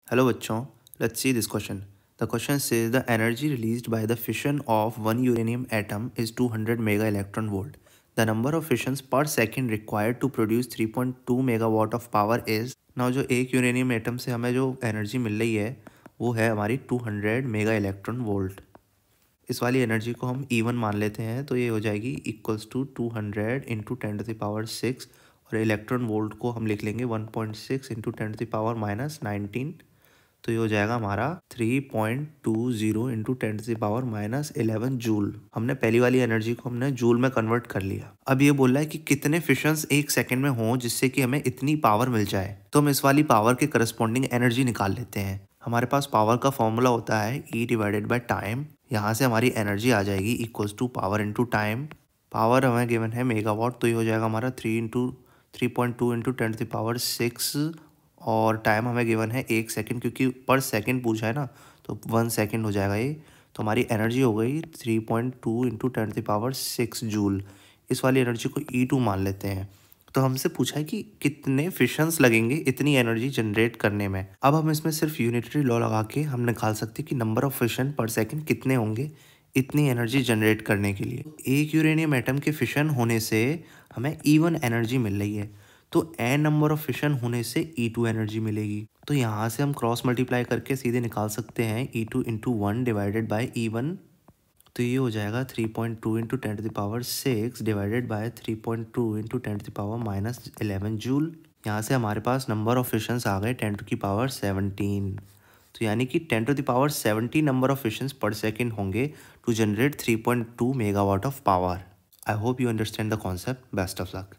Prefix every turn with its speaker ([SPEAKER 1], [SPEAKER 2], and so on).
[SPEAKER 1] Hello bachchon, let's see this question. The question says the energy released by the fission of one uranium atom is 200 mega electron volt. The number of fissions per second required to produce 3.2 megawatt of power is. Now जो एक uranium atom से हमें जो energy मिल रही है वो है हमारी 200 मेगा इलेक्ट्रॉन वोल्ट। इस वाली एनर्जी को हम E1 मान लेते हैं, तो ये हो जाएगी इक्वल्स टू 200 इंटू 10⁻6 और इलेक्ट्रॉन वोल्ट को हम लिख लेंगे 1.6 इंटू 10⁻−19। तो ये हो जाएगा हमारा 3.20 इंटू 10⁻−11 जूल। हमने पहली वाली एनर्जी को हमने जूल में कन्वर्ट कर लिया। अब ये बोल रहा है कि कितने फिशंस एक सेकंड में हों जिससे कि हमें इतनी पावर मिल जाए। तो हम इस वाली पावर के करस्पॉन्डिंग एनर्जी निकाल लेते हैं। हमारे पास पावर का फॉर्मूला होता है E डिवाइडेड बाय टाइम। यहाँ से हमारी एनर्जी आ जाएगी equals to power into time. Power हमें गिवन है मेगावाट, तो ये हो जाएगा हमारा 3.2 इंटू 10⁻6 और टाइम हमें गिवन है 1 सेकंड, क्योंकि पर सेकंड पूछा है ना, तो 1 सेकंड हो जाएगा ये। तो हमारी एनर्जी हो गई 3.2 इंटू 10⁻6 जूल। इस वाली एनर्जी को E2 मान लेते हैं। तो हमसे पूछा है कि कितने फिशंस लगेंगे इतनी एनर्जी जनरेट करने में। अब हम इसमें सिर्फ यूनिटरी लॉ लगा के हम निकाल सकते हैं कि नंबर ऑफ फिशन पर सेकंड कितने होंगे इतनी एनर्जी जनरेट करने के लिए। एक यूरेनियम एटम के फिशन होने से हमें E1 एनर्जी मिल रही है, तो n नंबर ऑफ फिशन होने से E2 एनर्जी मिलेगी। तो यहाँ से हम क्रॉस मल्टीप्लाई करके सीधे निकाल सकते हैं E2 into 1 divided by E1। तो ये हो जाएगा 3.2 into 10⁻6 divided by 3.2 into 10⁻−11 joule. यहाँ से हमारे पास नंबर ऑफ फिशंस आ गए 10⁻17। तो यानी कि 10⁻17 नंबर ऑफ फिशंस पर सेकेंड होंगे to generate 3.2 megawatt of power. I hope you understand the concept. Best of luck.